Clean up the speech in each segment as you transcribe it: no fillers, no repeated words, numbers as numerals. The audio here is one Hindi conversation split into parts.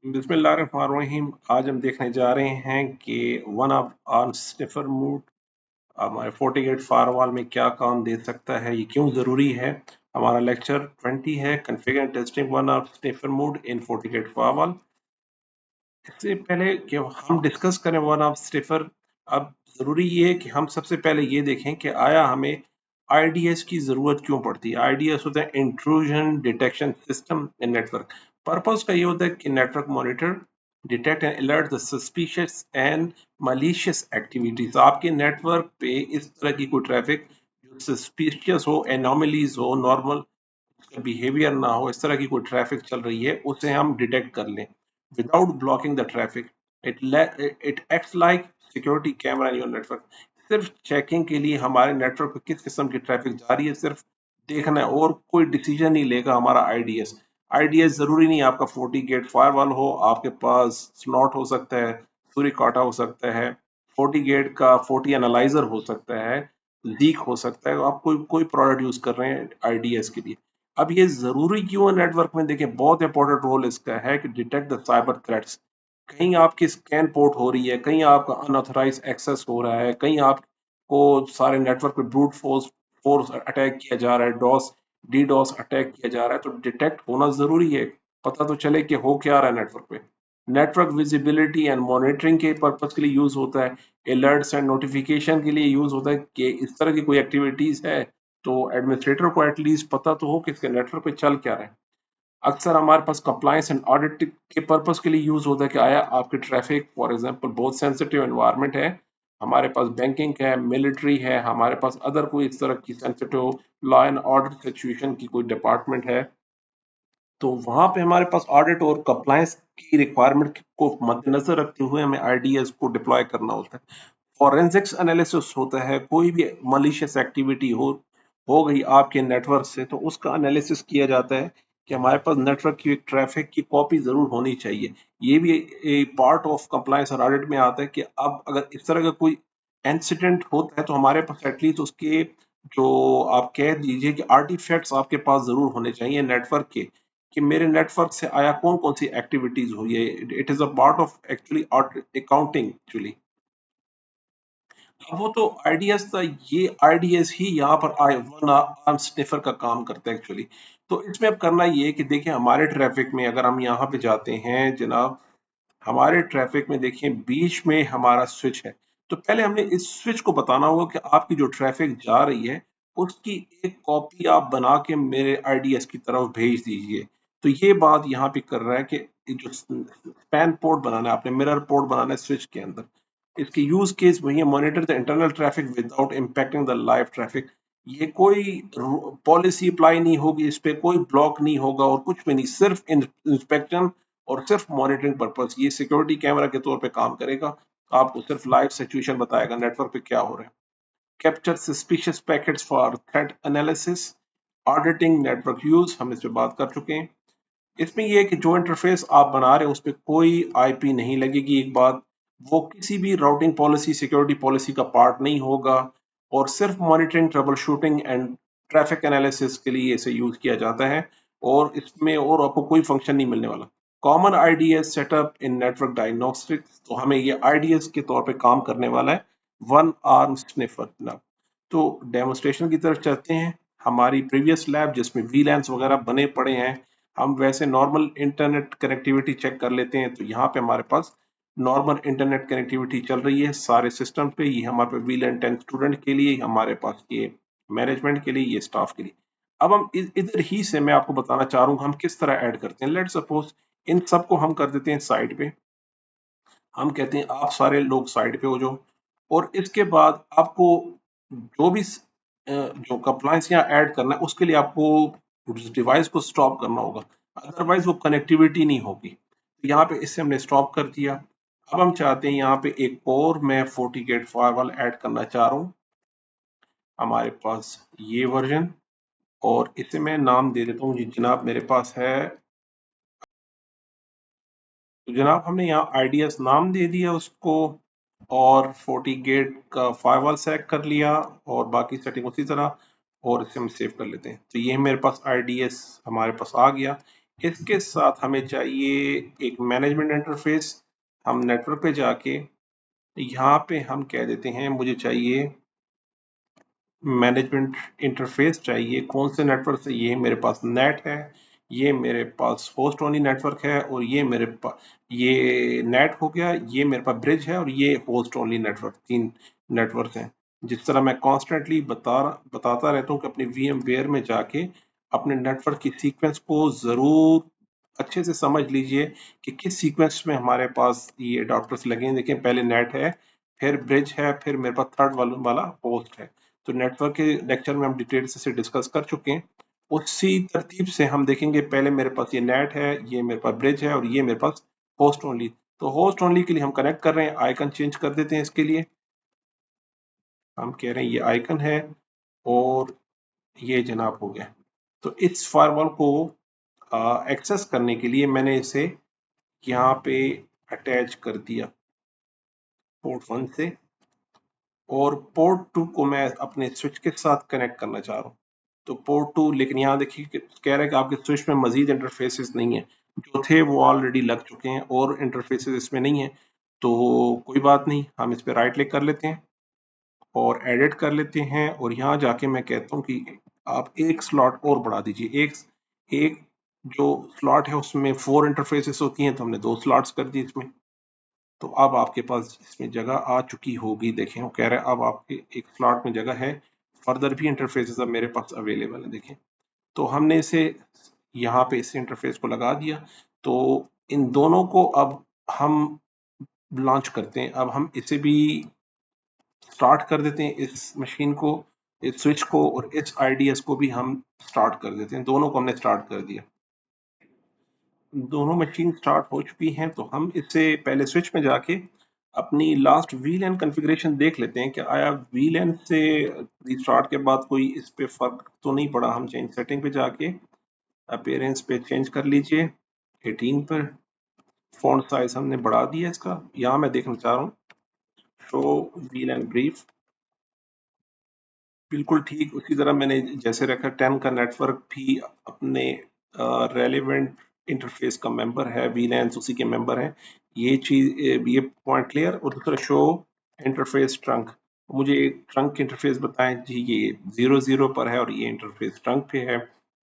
बिस्मिल्लाहिर्रहमानिर्रहीम। आज हम देखने जा रहे हैं कि one of arm sniffer mode हमारे FortiGate फायरवॉल में क्या काम दे सकता है, ये क्यों ज़रूरी है। हमारा लेक्चर 20 है, configure and testing one of sniffer mode in FortiGate firewall. इससे पहले कि हम डिस्कस करें वन ऑफ स्निफर, अब ज़रूरी ये है कि हम सबसे पहले ये देखें कि आया हमें IDS की ज़रूरत क्यों पड़ती है। IDS होता है intrusion detection system in network. Purpose का ये होता है कि network monitor detect and alert the suspicious and malicious activities. आपके नेटवर्क पे इस तरह की कोई ट्रैफिक जो सस्पिशियस हो, एनोमलीज हो, नॉर्मल बिहेवियर ना हो, इस तरह की कोई ट्रैफिक चल रही है, उसे हम डिटेक्ट कर लें without blocking the traffic. It acts like security camera in your network. सिर्फ चेकिंग के लिए हमारे नेटवर्क पे किस किस्म की ट्रैफिक जा रही है सिर्फ देखना है, और कोई डिसीजन नहीं लेगा हमारा आईडीएस। आईडीएस जरूरी नहीं आपका FortiGate फायरवॉल हो, आपके पास स्नॉट हो सकता है, सूरिकाटा हो सकता है, FortiGate का फोर्टी एनालाइजर हो सकता है, लीक हो सकता है। आप कोई कोई प्रोडक्ट यूज कर रहे हैं आईडीएस के लिए। अब ये जरूरी क्यों है नेटवर्क में, देखिए बहुत इंपॉर्टेंट रोल इसका है कि डिटेक्ट द साइबर थ्रेट्स। कहीं आपकी स्कैन पोर्ट हो रही है, कहीं आपका अनऑथराइज एक्सेस हो रहा है, कहीं आपको सारे नेटवर्क पे ब्रूट फोर्स फोर्स अटैक किया जा रहा है, डॉस डीडॉस अटैक किया जा रहा है, तो डिटेक्ट होना जरूरी है, पता तो चले कि हो क्या रहा है नेटवर्क पे। नेटवर्क विजिबिलिटी एंड मॉनिटरिंग के पर्पज के लिए यूज होता है, अलर्ट्स एंड नोटिफिकेशन के लिए यूज होता है कि इस तरह की कोई एक्टिविटीज है तो एडमिनिस्ट्रेटर को एटलीस्ट पता तो हो कि इसके नेटवर्क पे चल क्या रहा है। अक्सर हमारे पास कंप्लायंस एंड ऑडिट के पर्पस के लिए यूज होता है कि आया आपकी ट्रैफिक फॉर एग्जांपल बहुत सेंसिटिव एनवायरनमेंट है, हमारे पास बैंकिंग है, मिलिट्री है, हमारे पास अदर कोई इस तरह की sensitive law and order situation की कोई डिपार्टमेंट है, तो वहां पे हमारे पास ऑडिट और कंप्लायंस की रिक्वायरमेंट को मद्देनजर रखते हुए हमें आईडीएस को डिप्लॉय करना होता है। फॉरेंसिक्स एनालिसिस होता है, कोई भी मलिशियस एक्टिविटी हो गई आपके नेटवर्क से, तो उसका एनालिसिस किया जाता है कि हमारे पास नेटवर्क की ट्रैफिक की कॉपी जरूर होनी चाहिए। ये भी पार्ट ऑफ कंप्लायंस और ऑडिट में आता है कि अब अगर इस तरह का कोई इंसिडेंट होता है तो हमारे पास एटलीस्ट उसके जो आप कह दीजिए कि आर्टिफैक्ट्स आपके पास जरूर होने चाहिए नेटवर्क के, कि मेरे नेटवर्क से आया कौन कौन सी एक्टिविटीज हुई है। It is a part of actually accounting actually. वो तो आईडीएस था, ये आईडीएस ही यहाँ पर वन आर्म स्निफर का काम करता है एक्चुअली। तो इसमें अब करना ये है कि देखिए हमारे ट्रैफिक में अगर हम यहाँ पे जाते हैं जनाब, हमारे ट्रैफिक में देखिए बीच में हमारा स्विच है। तो पहले हमने इस स्विच को बताना होगा कि आपकी जो ट्रैफिक जा रही है उसकी एक कॉपी आप बना के मेरे आईडीएस की तरफ भेज दीजिए। तो ये बात यहाँ पे कर रहा है कि ये जो स्पैन पोर्ट बनाना है, आपने मिरर पोर्ट बनाना है स्विच के अंदर। इसकी यूज केस वही है, monitor the internal traffic without impacting the live traffic. ये कोई पॉलिसी अप्लाई नहीं होगी, इस पे कोई ब्लॉक नहीं होगा और कुछ भी नहीं, सिर्फ इंस्पेक्शन और सिर्फ मॉनिटरिंग पर्पस। ये सिक्योरिटी कैमरा के तौर पे काम करेगा, आपको सिर्फ लाइव सिचुएशन बताएगा नेटवर्क पे क्या हो रहा है। Capture suspicious packets for threat analysis, auditing network use, हम इस पे बात कर चुके हैं। इसमें ये है कि जो इंटरफेस आप बना रहे हैं उस पर कोई आईपी नहीं लगेगी, एक बात, वो किसी भी राउटिंग पॉलिसी सिक्योरिटी पॉलिसी का पार्ट नहीं होगा, और सिर्फ monitoring trouble shooting and traffic analysis के लिए इसे यूज किया जाता है, और इसमें और आपको कोई फंक्शन नहीं मिलने वाला। कॉमन आईडीएस सेटअप इन नेटवर्क डायग्नोस्टिक्स, तो हमें ये आईडीएस के तौर पे काम करने वाला है वन आर्म स्निफर। तो डेमोस्ट्रेशन की तरफ चलते हैं। हमारी प्रीवियस लैब जिसमें वीलैंस वगैरह बने पड़े हैं, हम वैसे नॉर्मल इंटरनेट कनेक्टिविटी चेक कर लेते हैं। तो यहाँ पे हमारे पास नॉर्मल इंटरनेट कनेक्टिविटी चल रही है सारे सिस्टम पे। ये हमारे पे वीलन 10 स्टूडेंट के लिए, हमारे पास ये मैनेजमेंट के लिए, ये स्टाफ के लिए। अब हम इधर ही से मैं आपको बताना चाह रहा हूँ हम किस तरह ऐड करते हैं। लेट सपोज इन सबको हम कर देते हैं साइड पे, हम कहते हैं आप सारे लोग साइड पे हो जाओ, और इसके बाद आपको जो भी जो कंप्लायंस यहाँ ऐड करना है उसके लिए आपको उस डिवाइस को स्टॉप करना होगा, अदरवाइज वो कनेक्टिविटी नहीं होगी। तो यहाँ पे इससे हमने स्टॉप कर दिया। अब हम चाहते हैं यहाँ पे एक और मैं FortiGate फायरवॉल ऐड करना चाह रहा हूँ, हमारे पास ये वर्जन, और इसे मैं नाम दे देता हूँ जी जनाब, मेरे पास है। तो जनाब हमने यहाँ आईडीएस नाम दे दिया उसको, और FortiGate का फायरवॉल सेलेक्ट कर लिया, और बाकी सेटिंग उसी तरह, और इसे हम सेव कर लेते हैं। तो ये मेरे पास आईडीएस हमारे पास आ गया। इसके साथ हमें चाहिए एक मैनेजमेंट इंटरफेस। हम नेटवर्क पे जाके यहाँ पे हम कह देते हैं मुझे चाहिए मैनेजमेंट इंटरफेस चाहिए। कौन से नेटवर्क से? ये मेरे पास नेट है, ये मेरे पास होस्ट ओनली नेटवर्क है, और ये मेरे पास ये नेट हो गया, ये मेरे पास ब्रिज है, और ये होस्ट ओनली नेटवर्क। 3 नेटवर्क हैं। जिस तरह मैं कॉन्स्टेंटली बताता रहता हूँ कि अपने VMware में जाके अपने नेटवर्क की सीक्वेंस को जरूर अच्छे से समझ लीजिए कि किस सीक्वेंस में हमारे पास ये अडॉप्टर्स लगे हैं। देखिए पहले नेट है, फिर ब्रिज है, फिर मेरे पास थर्ड वाला होस्ट है। तो नेटवर्क के लेक्चर में हम डिटेल से डिस्कस कर चुके हैं। उसी तरतीब से हम देखेंगे, पहले मेरे पास ये नेट है, ये मेरे पास ब्रिज है, और ये मेरे पास होस्ट ओनली। तो होस्ट ओनली के लिए हम कनेक्ट कर रहे हैं, आइकन चेंज कर देते हैं। इसके लिए हम कह रहे हैं ये आइकन है, और ये जनाब हो गया। तो इस फायरवॉल को एक्सेस करने के लिए मैंने इसे यहाँ पे अटैच कर दिया पोर्ट 1 से, और पोर्ट 2 को मैं अपने स्विच के साथ कनेक्ट करना चाह रहा हूँ। तो पोर्ट 2, लेकिन यहाँ देखिए कह रहा है कि आपके स्विच में मजीद इंटरफेसेस नहीं है, जो थे वो ऑलरेडी लग चुके हैं और इंटरफेसेस इसमें नहीं है। तो कोई बात नहीं, हम इस पे राइट क्लिक कर लेते हैं और एडिट कर लेते हैं, और यहाँ जाके मैं कहता हूँ कि आप एक स्लॉट और बढ़ा दीजिए। एक जो स्लॉट है उसमें 4 इंटरफेसेस होती हैं, तो हमने 2 स्लॉट्स कर दी इसमें। तो अब आपके पास इसमें जगह आ चुकी होगी। देखें वो कह रहा है अब आपके एक स्लॉट में जगह है, फर्दर भी इंटरफेसेस अब मेरे पास अवेलेबल है। देखें, तो हमने इसे यहाँ पे इस इंटरफेस को लगा दिया। तो इन दोनों को अब हम लॉन्च करते हैं। अब हम इसे भी स्टार्ट कर देते हैं, इस मशीन को, इस स्विच को, और इस IDS को भी हम स्टार्ट कर देते हैं। दोनों को हमने स्टार्ट कर दिया। दोनों मशीन स्टार्ट हो चुकी हैं। तो हम इससे पहले स्विच में जाके अपनी लास्ट VLAN कॉन्फ़िगरेशन देख लेते हैं कि आया VLAN से रिस्टार्ट के बाद कोई इस पे फर्क तो नहीं पड़ा। हम चेंज सेटिंग पे जाके अपीयरेंस पे चेंज कर लीजिए 18 पर। फॉन्ट साइज हमने बढ़ा दिया इसका। यहाँ मैं देखना चाह रहा हूँ शो VLAN ब्रीफ, बिल्कुल ठीक उसी तरह मैंने जैसे रखा। 10 का नेटवर्क भी अपने रेलिवेंट इंटरफेस का मेंबर है, VLANs उसी के मेंबर हैं। ये चीज, ये पॉइंट क्लियर। और दूसरा शो इंटरफेस ट्रंक, मुझे एक ट्रंक इंटरफेस बताएं जी। ये 00 पर है और ये इंटरफेस ट्रंक पे है।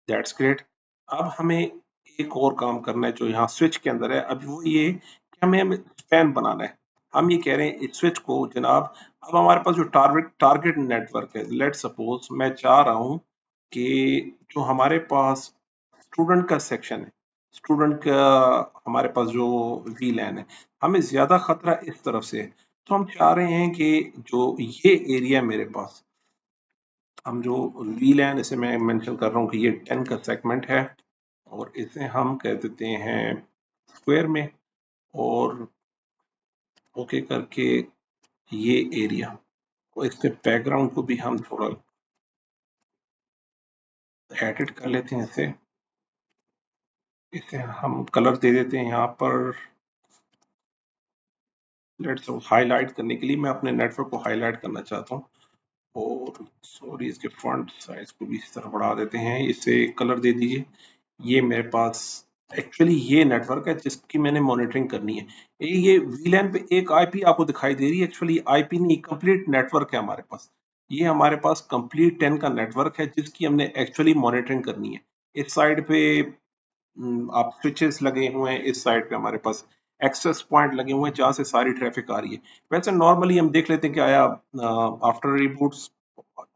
That's great. अब हमें एक और काम करना है जो यहाँ स्विच के अंदर है। अब वो ये कि हमें स्पैन बनाना है। हम ये कह रहे हैं इस स्विच को जनाब, अब हमारे पास जो टारगेट नेटवर्क है, लेट सपोज मैं चाह रहा हूँ कि जो हमारे पास स्टूडेंट का सेक्शन है, स्टूडेंट का हमारे पास जो VLAN है, हमें ज्यादा खतरा इस तरफ से है। तो हम चाह रहे हैं कि जो ये एरिया मेरे पास, हम जो VLAN, इसे मैं मेंशन कर रहा हूँ कि ये 10 का सेगमेंट है, और इसे हम कह देते हैं स्क्वायर में, और ओके करके ये एरिया, और इसके बैकग्राउंड को भी हम थोड़ा एडिट कर लेते हैं। इसे हम कलर दे देते हैं यहाँ पर। लेट्स हाईलाइट करने के लिए मैं अपने नेटवर्क को हाईलाइट करना चाहता हूँ, और सॉरी इसके फ्रंट साइज को भी इस तरह बढ़ा देते हैं। इसे कलर दे दीजिए। ये मेरे पास एक्चुअली ये नेटवर्क है जिसकी मैंने मॉनिटरिंग करनी है। ये VLAN पे एक IP आपको दिखाई दे रही है, एक्चुअली IP नहीं, कंप्लीट नेटवर्क है हमारे पास। ये हमारे पास कंप्लीट 10 का नेटवर्क है जिसकी हमने एक्चुअली मॉनिटरिंग करनी है। इस साइड पे आप स्विचेस लगे हुए हैं, इस साइड पे हमारे पास एक्सेस पॉइंट लगे हुए हैं जहां से सारी ट्रैफिक आ रही है। वैसे नॉर्मली हम देख लेते हैं कि आया after reboots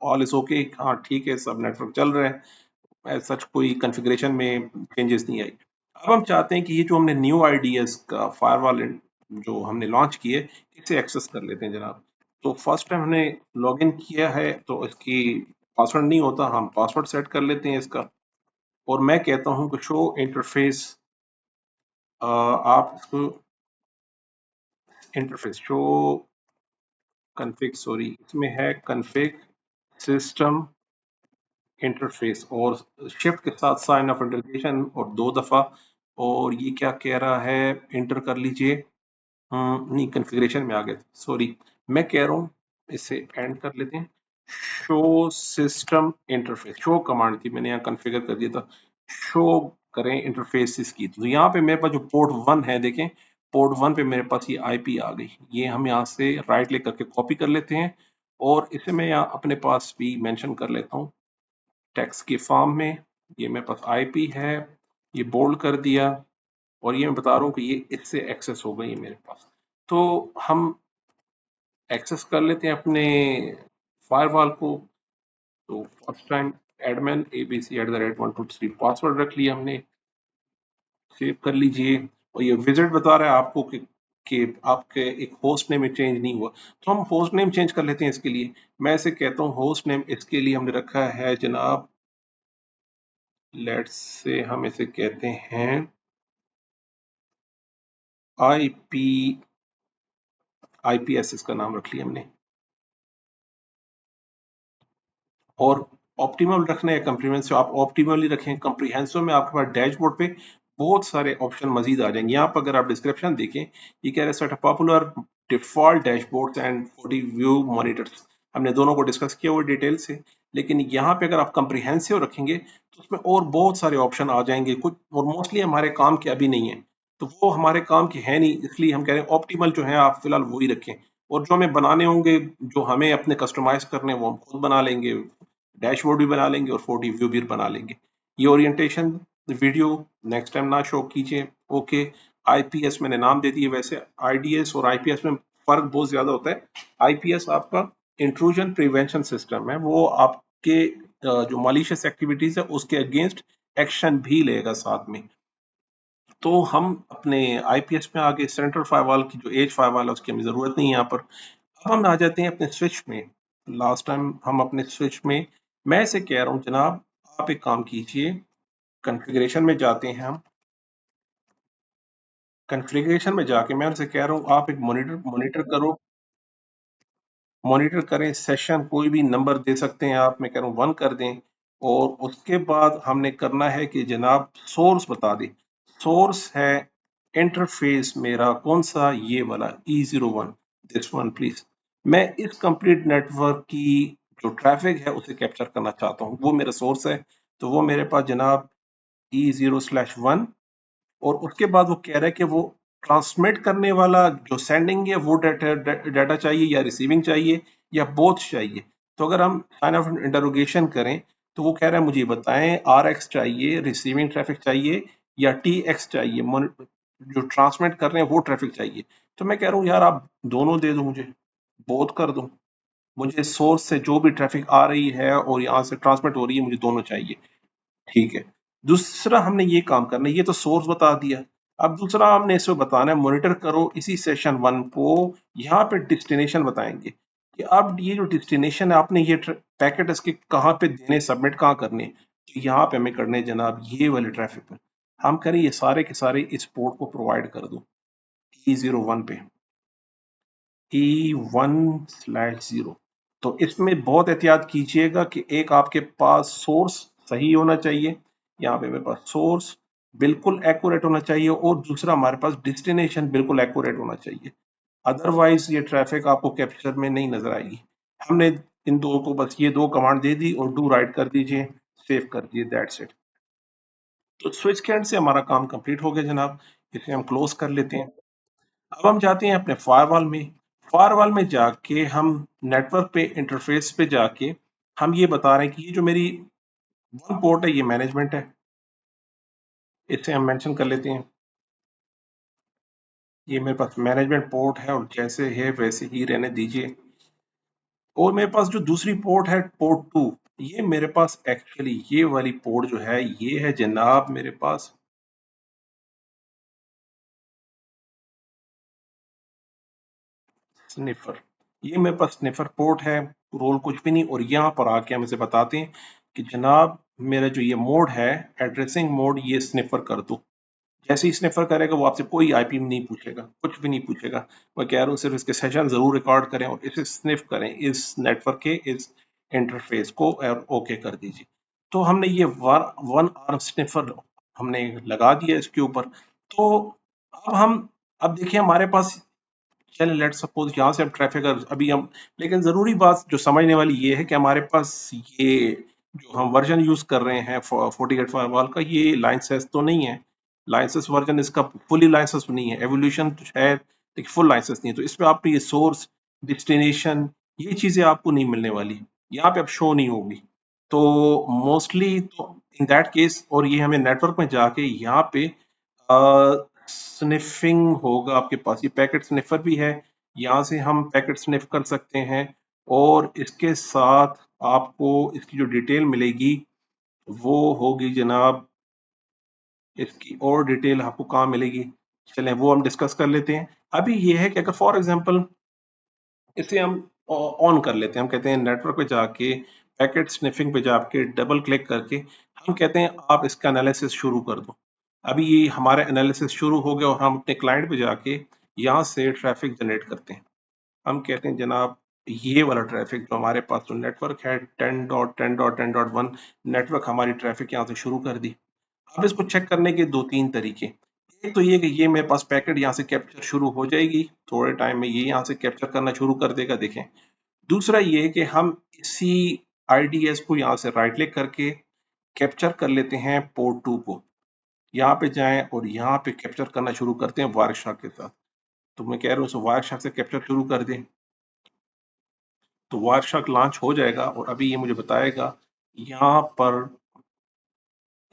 all is okay, हाँ ठीक है, सब नेटवर्क चल रहा है, सच कोई कॉन्फ़िगरेशन में चेंजेस नहीं आई। अब हम चाहते हैं कि ये जो हमने न्यू IDS का फायरवॉल जो हमने लॉन्च किए, इसे एक्सेस कर लेते हैं जनाब। तो फर्स्ट टाइम हमने लॉगिन किया है तो इसकी पासवर्ड नहीं होता, हम पासवर्ड सेट कर लेते हैं इसका। और मैं कहता हूं कि शो इंटरफेस, आप इसको इंटरफेस शो कन्फिग, सॉरी इसमें है कन्फिग सिस्टम इंटरफेस, और शिफ्ट के साथ साइन ऑफ इंटीग्रेशन और 2 दफा। और ये क्या कह रहा है, इंटर कर लीजिए। नहीं, कन्फिग्रेशन में आ गए, सॉरी। मैं कह रहा हूँ इसे एंड कर लेते हैं। Show system interface, show command थी, मैंने यहाँ कॉन्फ़िगर कर दिया था। शो करें इंटरफेसिस की, तो यहाँ पे मेरे पास जो पोर्ट 1 है, देखें पोर्ट 1 पे मेरे पास ये आईपी आ गई। ये हम यहाँ से राइट क्लिक करके कॉपी कर लेते हैं और इसे मैं यहाँ अपने पास भी मेंशन कर लेता हूँ टेक्स्ट के फॉर्म में। ये मेरे पास आईपी है, ये बोल्ड कर दिया और ये मैं बता रहा हूँ कि ये इससे एक्सेस हो गई है मेरे पास। तो हम एक्सेस कर लेते हैं अपने फायरवॉल को। तो first time admin abc@123 password रख लिया हमने, सेव कर लीजिए। और ये विजिट बता रहा है आपको कि आपके एक होस्ट नेम में चेंज नहीं हुआ, तो हम होस्ट नेम चेंज कर लेते हैं इसके लिए। मैं इसे कहता हूँ होस्ट नेम, इसके लिए हमने रखा है जनाब, लेट्स से हम इसे कहते हैं आईपीएस, इसका नाम रख लिया हमने। और ऑप्टिमल रखना है कंप्रीहेंसिव, आप ऑप्टिमली रखें। कंप्रीहेंसिव में आपके पास डैशबोर्ड पे बहुत सारे ऑप्शन मजीद आ जाएंगे। यहाँ पर अगर आप डिस्क्रिप्शन देखें, ये कह रहे हैं set popular default dashboards and 40 view monitors. हमने दोनों को डिस्कस किया हुआ डिटेल से, लेकिन यहाँ पे अगर आप कंप्रीहेंसिव रखेंगे तो उसमें और बहुत सारे ऑप्शन आ जाएंगे कुछ, और मोस्टली हमारे काम के अभी नहीं है, तो वो हमारे काम की है नहीं, इसलिए हम कह रहे हैं ऑप्टिमल जो है आप फिलहाल वही रखें। और जो हमें बनाने होंगे, जो हमें अपने कस्टमाइज करने, वो हम खुद बना लेंगे, डैशबोर्ड भी बना लेंगे और 40 व्यू भी बना लेंगे। ये ओरिएंटेशन वीडियो नेक्स्ट टाइम ना शो कीजिए। ओके, आईपीएस मैंने नाम दे दिए। वैसे आईडीएस और आईपीएस में फर्क बहुत ज्यादा होता है। आईपीएस आपका इंट्रूजन प्रिवेंशन सिस्टम है, वो आपके जो मॉलिशियस एक्टिविटीज है उसके अगेंस्ट एक्शन भी लेगा साथ में। तो हम अपने आईपीएस में आगे सेंट्रल फायरवॉल की जो एज फायरवॉल है उसकी हमें जरूरत नहीं है यहाँ पर। अब हम आ जाते हैं अपने स्विच में। लास्ट टाइम हम अपने स्विच में, मैं इसे कह रहा हूँ जनाब, आप एक काम कीजिए, कॉन्फ़िगरेशन में जाते हैं हम। कॉन्फ़िगरेशन में जाके मैं उनसे कह रहा हूँ आप एक मॉनिटर करो, मॉनिटर करें सेशन, कोई भी नंबर दे सकते हैं आप, मैं कह रहा हूँ 1 कर दें। और उसके बाद हमने करना है कि जनाब सोर्स बता दें। सोर्स है इंटरफेस मेरा कौन सा, ये वाला E01, दिस वन प्लीज। मैं इस कंप्लीट नेटवर्क की जो ट्रैफिक है उसे कैप्चर करना चाहता हूँ, वो मेरा सोर्स है। तो वो मेरे पास जनाब E0/1, और उसके बाद वो कह रहा है कि वो ट्रांसमिट करने वाला जो सेंडिंग है वो डाटा चाहिए या रिसीविंग चाहिए या बोथ चाहिए। तो अगर हम साइन ऑफ इंटरोगेशन करें तो वो कह रहा है मुझे बताएं RX चाहिए, रिसीविंग ट्रैफिक चाहिए, या TX चाहिए, जो ट्रांसमिट कर रहे हैं वो ट्रैफिक चाहिए। तो मैं कह रहा हूँ यार आप दोनों दे दो, मुझे बोथ कर दो। मुझे सोर्स से जो भी ट्रैफिक आ रही है और यहाँ से ट्रांसमिट हो रही है, मुझे दोनों चाहिए। ठीक है। दूसरा हमने ये काम करना है, ये तो सोर्स बता दिया। अब दूसरा हमने इसमें बताना है मॉनिटर करो इसी सेशन 1 को। यहाँ पे डेस्टिनेशन बताएंगे कि अब ये जो डेस्टिनेशन है आपने ये पैकेट इसके कहाँ पे देने, सबमिट कहाँ करने। तो यहाँ पे हमें करने जनाब ये वाले ट्रैफिक पर हम करें ये सारे के सारे इस पोर्ट को प्रोवाइड कर दो E01 पे, E1/0। तो इसमें बहुत एहतियात कीजिएगा कि एक आपके पास सोर्स सही होना चाहिए, यहाँ पे मेरे पास सोर्स बिल्कुल एक्यूरेट होना चाहिए, और दूसरा हमारे पास डेस्टिनेशन बिल्कुल एक्यूरेट होना चाहिए। अदरवाइज ये ट्रैफिक आपको कैप्चर में नहीं नजर आएगी। हमने इन दो को बस ये दो कमांड दे दी और डू राइट कर दीजिए, सेव कर दीजिए, दैट्स इट। तो स्विच के एंड से हमारा काम कंप्लीट हो गया जनाब, इसे हम क्लोज कर लेते हैं। अब हम जाते हैं अपने फायरवॉल में। फायरवॉल में जाके हम नेटवर्क पे इंटरफेस पे जाके हम ये बता रहे हैं कि ये जो मेरी 1 पोर्ट है ये मैनेजमेंट है, इसे हम मेंशन कर लेते हैं। ये मेरे पास मैनेजमेंट पोर्ट है और जैसे है वैसे ही रहने दीजिए। और मेरे पास जो दूसरी पोर्ट है पोर्ट 2, ये मेरे पास एक्चुअली ये वाली पोर्ट जो है ये है जनाब मेरे पास स्निफर। ये मेरे पास स्निफर पोर्ट है, रोल कुछ भी नहीं। और यहाँ पर आके हम इसे बताते हैं कि जनाब मेरा जो ये मोड है एड्रेसिंग मोड, ये स्निफर कर दो। जैसे ही स्निफर करेगा वो आपसे कोई आईपी नहीं पूछेगा, कुछ भी नहीं पूछेगा। मैं कह रहा हूँ सिर्फ इसके सेशन जरूर रिकॉर्ड करें और इसे स्निफ करें इस नेटवर्क के इस इंटरफेस को, और ओके कर दीजिए। तो हमने ये 1 आर्म स्निफर हमने लगा दिया इसके ऊपर। तो अब हम, अब देखिए हमारे पास, चलिए लेट सपोज यहाँ से हम ट्रैफिक अभी हम, लेकिन जरूरी बात जो समझने वाली ये है कि हमारे पास ये जो हम वर्जन यूज कर रहे हैं FortiGate फायरवॉल का, ये लाइसेंस तो नहीं है। लाइसेंस वर्जन इसका फुली लाइसेंस नहीं है, एवोल्यूशन है लेकिन फुल लाइसेंस नहीं है। तो इसमें आपको ये सोर्स, डेस्टिनेशन, ये चीजें आपको नहीं मिलने वाली, यहाँ पे अब शो नहीं होगी। तो मोस्टली तो इन दैट केस, और ये हमें नेटवर्क में जाके यहाँ पे स्निफिंग होगा आपके पास। ये पैकेट स्निफर भी है, यहाँ से हम पैकेट स्निफ कर सकते हैं। और इसके साथ आपको इसकी जो डिटेल मिलेगी वो होगी जनाब, इसकी और डिटेल आपको कहाँ मिलेगी, चलें वो हम डिस्कस कर लेते हैं। अभी ये है कि अगर फॉर एग्जांपल इसे हम ऑन कर लेते हैं, हम कहते हैं नेटवर्क पे जाके पैकेट स्निफिंग पे जाके डबल क्लिक करके हम कहते हैं आप इसका एनालिसिस शुरू कर दो। अभी ये हमारा एनालिसिस शुरू हो गया और हम अपने क्लाइंट पे जाके यहाँ से ट्रैफिक जनरेट करते हैं। हम कहते हैं जनाब ये वाला ट्रैफिक जो हमारे पास जो नेटवर्क है 10.10.10.1 नेटवर्क, हमारी ट्रैफिक यहाँ से शुरू कर दी। अब इसको चेक करने के दो तीन तरीके। एक तो ये कि ये मेरे पास पैकेट यहाँ से कैप्चर शुरू हो जाएगी, थोड़े टाइम में ये यहाँ से कैप्चर करना शुरू कर देगा, देखें। दूसरा ये कि हम इसी आईडीएस को यहाँ से राइट क्लिक करके कैप्चर कर लेते हैं पोर्ट 2 को, यहाँ पे जाएं और यहाँ पे कैप्चर करना शुरू करते हैं वायरशार्क के साथ। तो मैं कह रहा हूँ वायरशार्क से कैप्चर शुरू कर दें, तो वायरशार्क लॉन्च हो जाएगा और अभी ये मुझे बताएगा यहाँ पर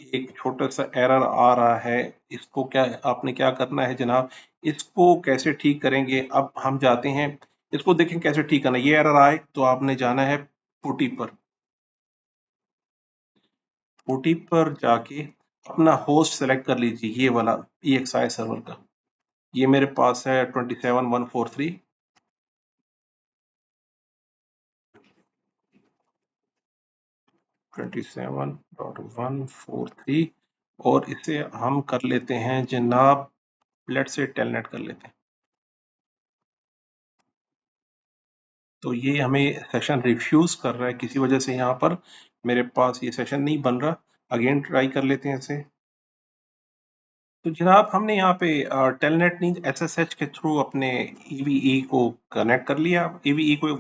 एक छोटा सा एरर आ रहा है। इसको क्या आपने क्या करना है जनाब, इसको कैसे ठीक करेंगे। अब हम जाते हैं, इसको देखें कैसे ठीक करना है। ये एरर आए तो आपने जाना है फुटी पर, फुटी पर जाके अपना होस्ट सेलेक्ट कर लीजिए, ये वाला EXI सर्वर का। ये मेरे पास है 27143, 27.143, और इसे हम कर लेते हैं जनाब, लेट से टेलनेट कर लेते हैं। तो ये हमें सेशन रिफ्यूज कर रहा है किसी वजह से, यहाँ पर मेरे पास ये सेशन नहीं बन रहा। अगेन ट्राई कर लेते हैं इसे। तो जनाब हमने यहाँ पे टेलनेट नहीं, SSH के थ्रू अपने EVE को कनेक्ट कर लिया। EVE को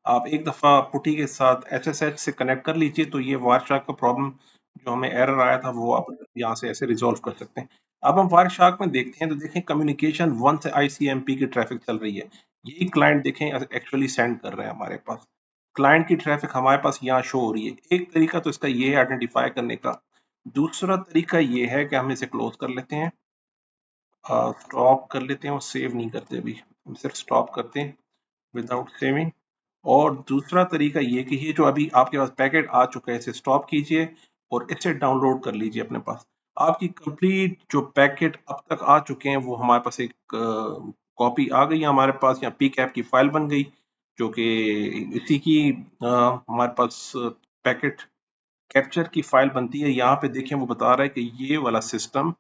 आप एक दफ़ा पुटी के साथ SSH से कनेक्ट कर लीजिए, तो ये वायरशार्क का प्रॉब्लम जो हमें एरर आया था वो आप यहाँ से ऐसे रिजॉल्व कर सकते हैं। अब हम वायरशार्क में देखते हैं तो देखें कम्युनिकेशन 1 से ICMP की ट्रैफिक चल रही है। यही क्लाइंट देखें एक्चुअली सेंड कर रहे हैं हमारे पास, क्लाइंट की ट्रैफिक हमारे पास यहाँ शो हो रही है। एक तरीका तो इसका ये है आइडेंटिफाई करने का। दूसरा तरीका ये है कि हम इसे क्लोज कर लेते हैं, स्टॉप कर लेते हैं और सेव नहीं करते, अभी हम सिर्फ स्टॉप करते हैं विदाउट सेविंग। और दूसरा तरीका ये कि ये जो अभी आपके पास पैकेट आ चुका है इसे स्टॉप कीजिए और इसे डाउनलोड कर लीजिए अपने पास। आपकी कंप्लीट जो पैकेट अब तक आ चुके हैं वो हमारे पास एक कॉपी आ गई है हमारे पास, या पी कैप की फाइल बन गई, जो कि इसी की हमारे पास पैकेट कैप्चर की फाइल बनती है। यहाँ पे देखें वो बता रहा है कि ये वाला सिस्टम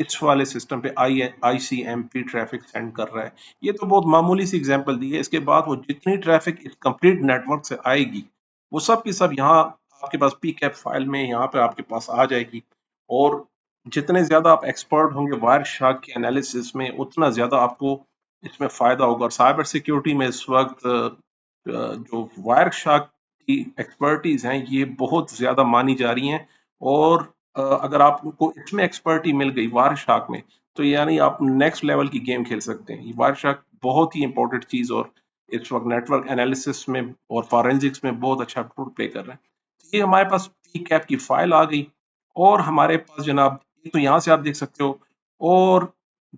इस वाले सिस्टम पे ICMP ट्रैफिक सेंड कर रहा है। ये तो बहुत मामूली सी एग्जांपल दी है। इसके बाद वो जितनी ट्रैफिक इस कंप्लीट नेटवर्क से आएगी वो सब की सब यहाँ आपके पास पी कैप फाइल में यहाँ पे आपके पास आ जाएगी। और जितने ज्यादा आप एक्सपर्ट होंगे वायर शार्क के एनालिसिस में उतना ज्यादा आपको इसमें फायदा होगा। और साइबर सिक्योरिटी में इस वक्त जो वायर शार्क की एक्सपर्टीज हैं ये बहुत ज्यादा मानी जा रही हैं। और अगर आपको इसमें एक्सपर्टी मिल गई वायर शार्क में, तो यानी आप नेक्स्ट लेवल की गेम खेल सकते हैं। वायर शार्क बहुत ही इंपॉर्टेंट चीज और इस वक्त नेटवर्क एनालिसिस में और फॉरेंसिक्स में बहुत अच्छा रोल प्ले कर रहा है। तो ये हमारे पास पी कैप की फाइल आ गई और हमारे पास जनाब, एक तो यहाँ से आप देख सकते हो, और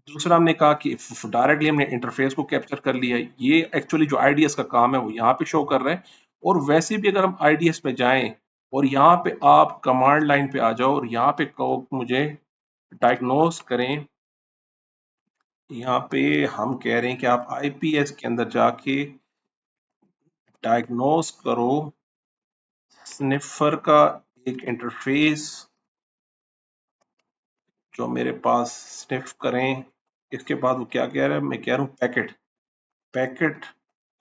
दूसरा हमने कहा कि डायरेक्टली हमने इंटरफेस को कैप्चर कर लिया है। ये एक्चुअली जो आईडीएस का काम है वो यहाँ पे शो कर रहा है। और वैसे भी अगर हम आईडीएस पे जाएं और यहाँ पे आप कमांड लाइन पे आ जाओ और यहाँ पे कहो मुझे डायग्नोस करें, यहाँ पे हम कह रहे हैं कि आप आईपीएस के अंदर जाके डायग्नोस करो स्निफर का एक इंटरफेस जो मेरे पास स्निफ करें। इसके बाद वो क्या कह रहा है, मैं कह रहा हूँ पैकेट, पैकेट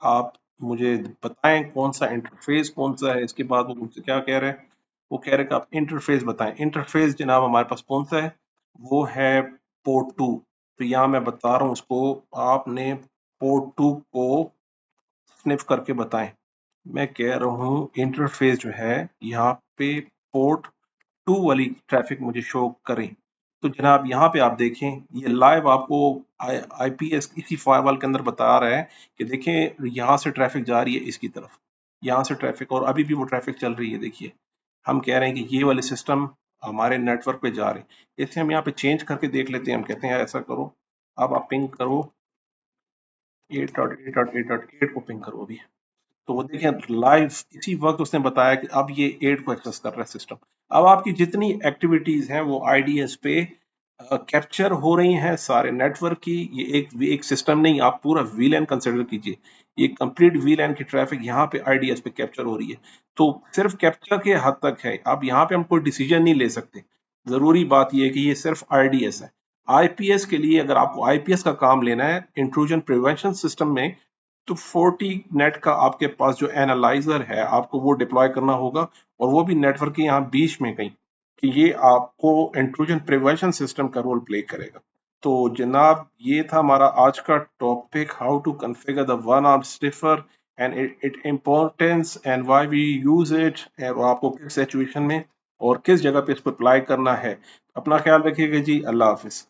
आप मुझे बताएं कौन सा इंटरफेस कौन सा है। इसके बाद वो मुझसे क्या कह रहे हैं, वो कह रहे हैं कि आप इंटरफेस बताएं। इंटरफेस जनाब हमारे पास कौन सा है, वो है पोर्ट 2। तो यहाँ मैं बता रहा हूँ उसको, आपने पोर्ट 2 को स्निफ करके बताएं। मैं कह रहा हूँ इंटरफेस जो है यहाँ पे पोर्ट 2 वाली ट्रैफिक मुझे शो करें। तो जनाब यहाँ पे आप देखें, ये लाइव आपको आईपीएस इसी फायरवॉल के अंदर बता रहा है कि देखें यहाँ से ट्रैफिक जा रही है इसकी तरफ, यहाँ से ट्रैफिक, और अभी भी वो ट्रैफिक चल रही है। देखिए हम कह रहे हैं कि ये वाले सिस्टम हमारे नेटवर्क पे जा रहे हैं। इसे हम यहाँ पे चेंज करके देख लेते हैं। हम कहते हैं ऐसा करो, अब आप पिंग करो 8.8.8.8 को पिंग करो अभी। तो वो देखें लाइव इसी वक्त उसने बताया कि अब ये 8 को एक्सेस कर रहा है सिस्टम। अब आपकी जितनी एक्टिविटीज हैं वो आईडीएस पे कैप्चर हो रही हैं सारे नेटवर्क की। ये एक सिस्टम नहीं, आप पूरा वीलैन कंसिडर कीजिए। ये कंप्लीट वीलैन की ट्रैफिक यहाँ पे आईडीएस पे कैप्चर हो रही है। तो सिर्फ कैप्चर के हद तक है, अब यहाँ पे हम कोई डिसीजन नहीं ले सकते। जरूरी बात यह है कि ये सिर्फ आईडीएस है। आईपीएस के लिए अगर आपको आईपीएस का काम लेना है इंट्रूजन प्रिवेंशन सिस्टम में, तो 40 नेट का आपके पास जो एनालाइजर है आपको वो डिप्लॉय करना होगा, और वो भी नेटवर्क के यहाँ बीच में कहीं, कि ये आपको इंट्रूजन प्रिवेंशन सिस्टम का रोल प्ले करेगा। तो जनाब ये था हमारा आज का topic, how to configure the one arm sniffer and it importance and why we use it, और आपको किस सिचुएशन में और किस जगह पे इसको अप्लाई करना है। अपना ख्याल रखिएगा जी। अल्लाह हाफिज।